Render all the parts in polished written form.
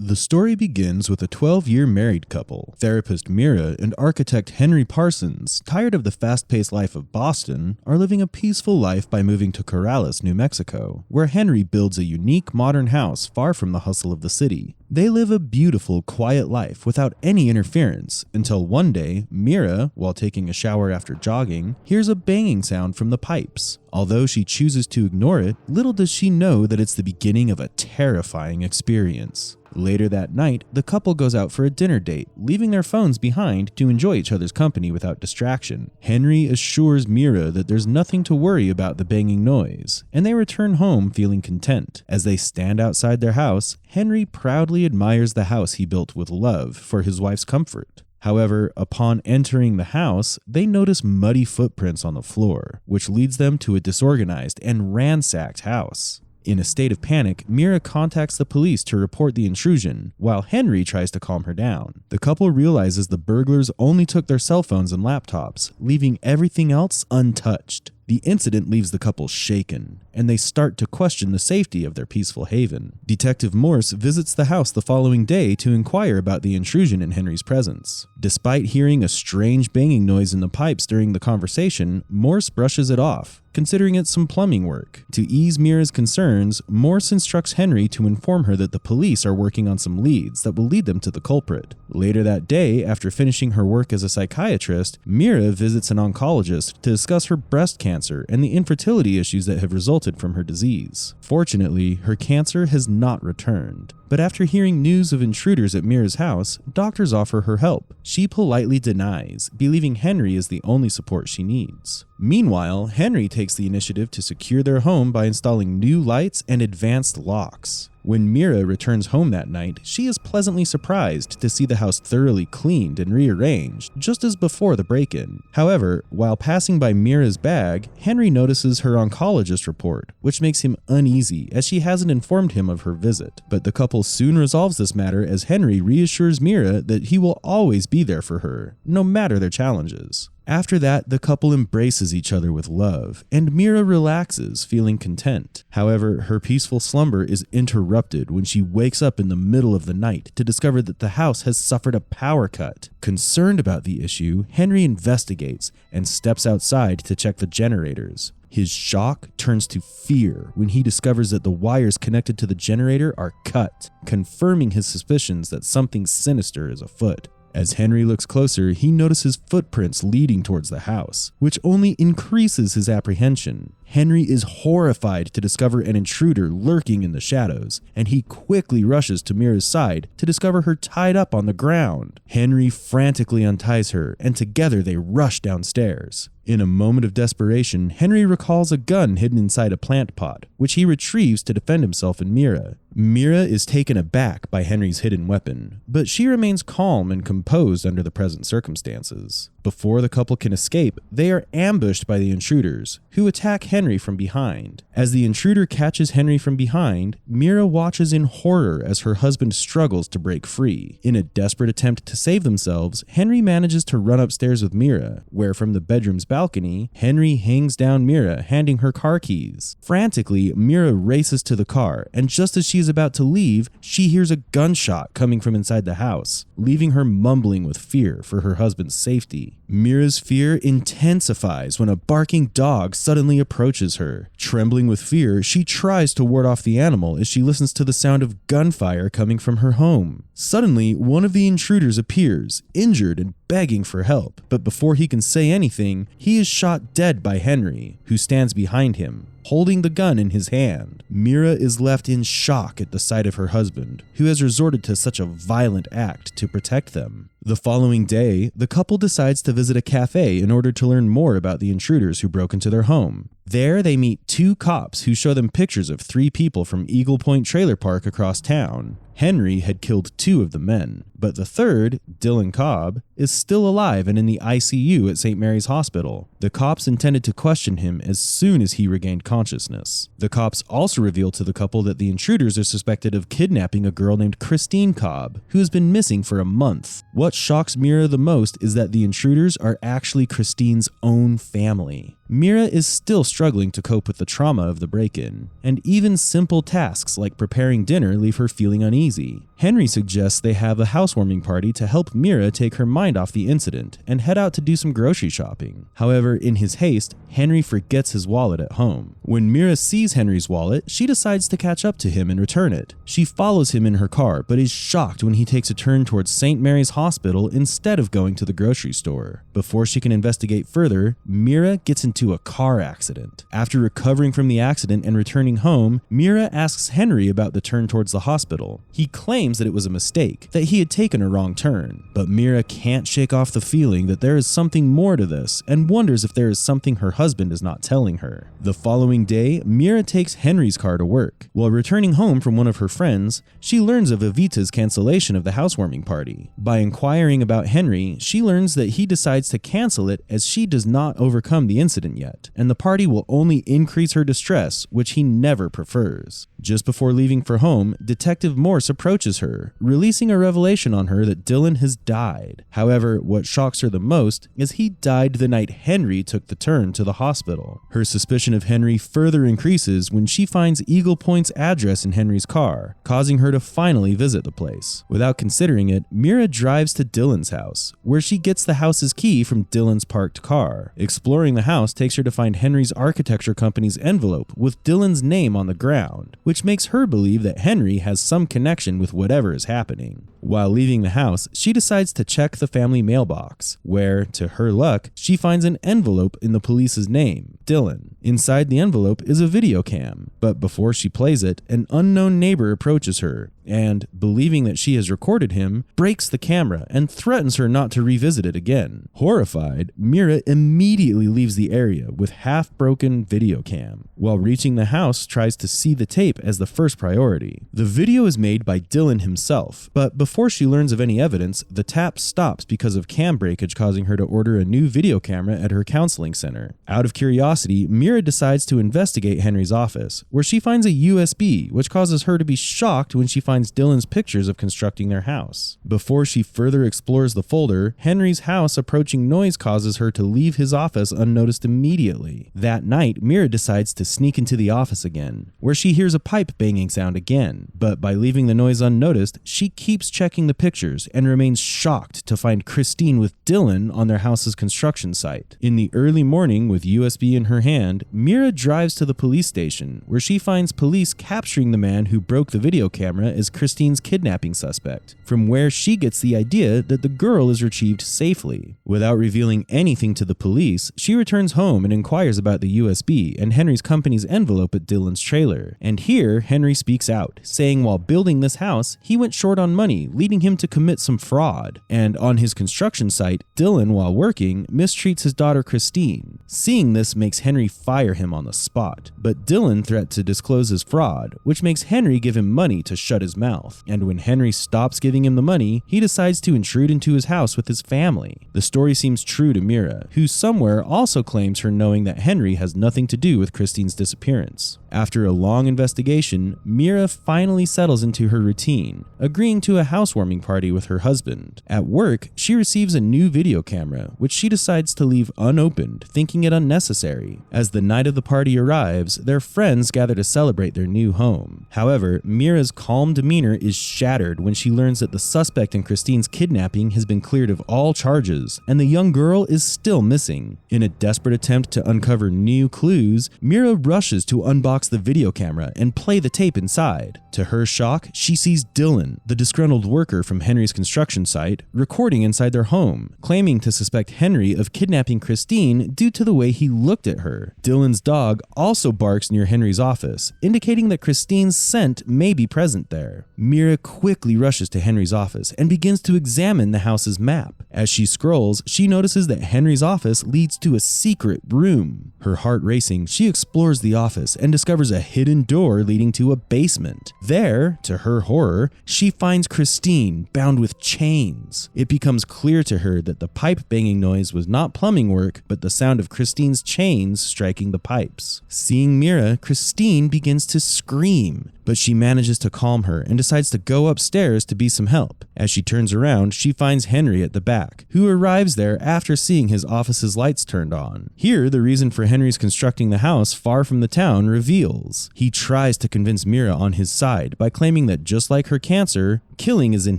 The story begins with a 12-year married couple, therapist Mira and architect Henry Parsons, tired of the fast-paced life of Boston, are living a peaceful life by moving to Corrales, New Mexico, where Henry builds a unique modern house far from the hustle of the city. They live a beautiful, quiet life without any interference until one day, Mira, while taking a shower after jogging, hears a banging sound from the pipes. Although she chooses to ignore it, little does she know that it's the beginning of a terrifying experience. Later that night, the couple goes out for a dinner date, leaving their phones behind to enjoy each other's company without distraction. Henry assures Mira that there's nothing to worry about the banging noise, and they return home feeling content. As they stand outside their house, Henry proudly admires the house he built with love for his wife's comfort. However, upon entering the house, they notice muddy footprints on the floor, which leads them to a disorganized and ransacked house. In a state of panic, Mira contacts the police to report the intrusion, while Henry tries to calm her down. The couple realizes the burglars only took their cell phones and laptops, leaving everything else untouched. The incident leaves the couple shaken, and they start to question the safety of their peaceful haven. Detective Morse visits the house the following day to inquire about the intrusion in Henry's presence. Despite hearing a strange banging noise in the pipes during the conversation, Morse brushes it off, considering it some plumbing work. To ease Mira's concerns, Morse instructs Henry to inform her that the police are working on some leads that will lead them to the culprit. Later that day, after finishing her work as a psychiatrist, Mira visits an oncologist to discuss her breast cancer and the infertility issues that have resulted from her disease. Fortunately, her cancer has not returned. But after hearing news of intruders at Mira's house, doctors offer her help. She politely denies, believing Henry is the only support she needs. Meanwhile, Henry takes the initiative to secure their home by installing new lights and advanced locks. When Mira returns home that night, she is pleasantly surprised to see the house thoroughly cleaned and rearranged, just as before the break-in. However, while passing by Mira's bag, Henry notices her oncologist report, which makes him uneasy as she hasn't informed him of her visit. But the couple soon resolves this matter as Henry reassures Mira that he will always be there for her, no matter their challenges. After that, the couple embraces each other with love, and Mira relaxes, feeling content. However, her peaceful slumber is interrupted when she wakes up in the middle of the night to discover that the house has suffered a power cut. Concerned about the issue, Henry investigates and steps outside to check the generators. His shock turns to fear when he discovers that the wires connected to the generator are cut, confirming his suspicions that something sinister is afoot. As Henry looks closer, he notices footprints leading towards the house, which only increases his apprehension. Henry is horrified to discover an intruder lurking in the shadows, and he quickly rushes to Mira's side to discover her tied up on the ground. Henry frantically unties her, and together they rush downstairs. In a moment of desperation, Henry recalls a gun hidden inside a plant pot, which he retrieves to defend himself and Mira. Mira is taken aback by Henry's hidden weapon, but she remains calm and composed under the present circumstances. Before the couple can escape, they are ambushed by the intruders, who attack Henry from behind. As the intruder catches Henry from behind, Mira watches in horror as her husband struggles to break free. In a desperate attempt to save themselves, Henry manages to run upstairs with Mira, where from the bedroom's balcony, Henry hangs down Mira, handing her car keys. Frantically, Mira races to the car, and just as she is about to leave, she hears a gunshot coming from inside the house, leaving her mumbling with fear for her husband's safety. Mira's fear intensifies when a barking dog suddenly approaches her. Trembling with fear, she tries to ward off the animal as she listens to the sound of gunfire coming from her home. Suddenly, one of the intruders appears, injured and begging for help, but before he can say anything, he is shot dead by Henry, who stands behind him, holding the gun in his hand. Mira is left in shock at the sight of her husband, who has resorted to such a violent act to protect them. The following day, the couple decides to visit a cafe in order to learn more about the intruders who broke into their home. There, they meet two cops who show them pictures of 3 people from Eagle Point Trailer Park across town. Henry had killed 2 of the men, but the third, Dylan Cobb, is still alive and in the ICU at St. Mary's Hospital. The cops intended to question him as soon as he regained consciousness. The cops also reveal to the couple that the intruders are suspected of kidnapping a girl named Christine Cobb, who has been missing for a month. What shocks Mira the most is that the intruders are actually Christine's own family. Mira is still struggling to cope with the trauma of the break-in, and even simple tasks like preparing dinner leave her feeling uneasy. Henry suggests they have a housewarming party to help Mira take her mind off the incident and head out to do some grocery shopping. However, in his haste, Henry forgets his wallet at home. When Mira sees Henry's wallet, she decides to catch up to him and return it. She follows him in her car, but is shocked when he takes a turn towards St. Mary's Hospital instead of going to the grocery store. Before she can investigate further, Mira gets into a car accident. After recovering from the accident and returning home, Mira asks Henry about the turn towards the hospital. He claims that it was a mistake, that he had taken a wrong turn, but Mira can't shake off the feeling that there is something more to this and wonders if there is something her husband is not telling her. The following day, Mira takes Henry's car to work. While returning home from one of her friends, she learns of Evita's cancellation of the housewarming party. By inquiring about Henry, she learns that he decides to cancel it as she does not overcome the incident yet, and the party will only increase her distress, which he never prefers. Just before leaving for home, Detective Morse approaches her, releasing a revelation on her that Dylan has died. However, what shocks her the most is he died the night Henry took the turn to the hospital. Her suspicion of Henry further increases when she finds Eagle Point's address in Henry's car, causing her to finally visit the place. Without considering it, Mira drives to Dylan's house, where she gets the house's key from Dylan's parked car. Exploring the house takes her to find Henry's architecture company's envelope with Dylan's name on the ground, which makes her believe that Henry has some connection with whatever is happening. While leaving the house, she decides to check the family mailbox, where, to her luck, she finds an envelope in the police's name, Dylan. Inside the envelope is a video cam, but before she plays it, an unknown neighbor approaches her and, believing that she has recorded him, breaks the camera and threatens her not to revisit it again. Horrified, Mira immediately leaves the area with half-broken video cam. While reaching the house, tries to see the tape as the first priority. The video is made by Dylan himself, but before she learns of any evidence, the tap stops because of cam breakage, causing her to order a new video camera at her counseling center. Out of curiosity, Mira decides to investigate Henry's office, where she finds a USB, which causes her to be shocked when she finds Dylan's pictures of constructing their house. Before she further explores the folder, Henry's house approaching noise causes her to leave his office unnoticed immediately. That night, Mira decides to sneak into the office again, where she hears a pipe banging sound again, but by leaving the noise unnoticed, she keeps checking the pictures and remains shocked to find Christine with Dylan on their house's construction site. In the early morning, with USB in her hand, Mira drives to the police station, where she finds police capturing the man who broke the video camera as Christine's kidnapping suspect, from where she gets the idea that the girl is retrieved safely. Without revealing anything to the police, she returns home and inquires about the USB and Henry's company's envelope at Dylan's trailer. And here, Henry speaks out, saying while building this house, he went short on money, leading him to commit some fraud. And on his construction site, Dylan, while working, mistreats his daughter Christine. Seeing this makes Henry fire him on the spot, but Dylan threatens to disclose his fraud, which makes Henry give him money to shut his mouth. And when Henry stops giving him the money, he decides to intrude into his house with his family. The story seems true to Mira, who somewhere also claims her knowing that Henry has nothing to do with Christine's disappearance. After a long investigation, Mira finally settles into her routine, agreeing to a housewarming party with her husband. At work, she receives a new video camera, which she decides to leave unopened, thinking it unnecessary. As the night of the party arrives, their friends gather to celebrate their new home. However, Mira's calm demeanor is shattered when she learns that the suspect in Christine's kidnapping has been cleared of all charges, and the young girl is still missing. In a desperate attempt to uncover new clues, Mira rushes to unbox the video camera and play the tape inside. To her shock, she sees Dylan, the disgruntled worker from Henry's construction site, recording inside their home, claiming to suspect Henry of kidnapping Christine due to the way he looked at her. Dylan's dog also barks near Henry's office, indicating that Christine's scent may be present there. Mira quickly rushes to Henry's office and begins to examine the house's map. As she scrolls, she notices that Henry's office leads to a secret room. Her heart racing, she explores the office and discovers a hidden door leading to a basement. There, to her horror, she finds Christine bound with chains. It becomes clear to her that the pipe banging noise was not plumbing work, but the sound of Christine's chains striking the pipes. Seeing Mira, Christine begins to scream, but she manages to calm her and decides to go upstairs to be some help. As she turns around, she finds Henry at the back, who arrives there after seeing his office's lights turned on. Here, the reason for Henry's constructing the house far from the town reveals. He tries to convince Mira on his side by claiming that just like her cancer killing is in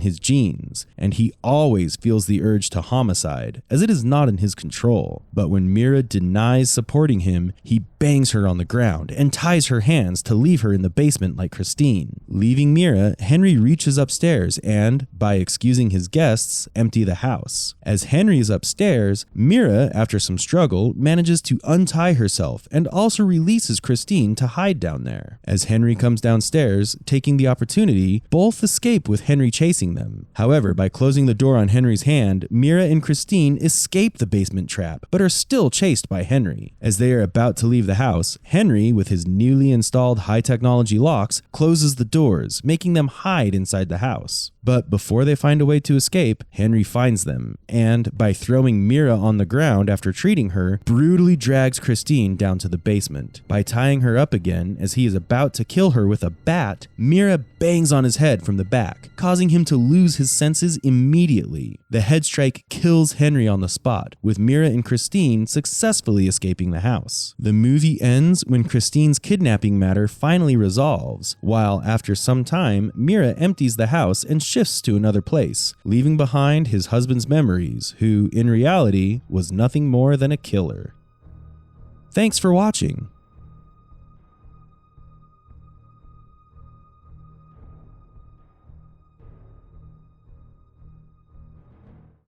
his genes, and he always feels the urge to homicide, as it is not in his control. But when Mira denies supporting him, he bangs her on the ground and ties her hands to leave her in the basement like Christine. Leaving Mira, Henry reaches upstairs and, by excusing his guests, empty the house. As Henry is upstairs, Mira, after some struggle, manages to untie herself and also releases Christine to hide down there. As Henry comes downstairs, taking the opportunity, both escape with Henry chasing them. However, by closing the door on Henry's hand, Mira and Christine escape the basement trap, but are still chased by Henry. As they are about to leave the house, Henry, with his newly installed high-technology locks, closes the doors, making them hide inside the house. But before they find a way to escape, Henry finds them, and, by throwing Mira on the ground after treating her, brutally drags Christine down to the basement. By tying her up again as he is about to kill her with a bat, Mira bangs on his head from the back, causing him to lose his senses immediately. The head strike kills Henry on the spot, with Mira and Christine successfully escaping the house. The movie ends when Christine's kidnapping matter finally resolves, while after some time, Mira empties the house and shifts to another place, leaving behind his husband's memories, who, in reality, was nothing more than a killer. Thanks for watching.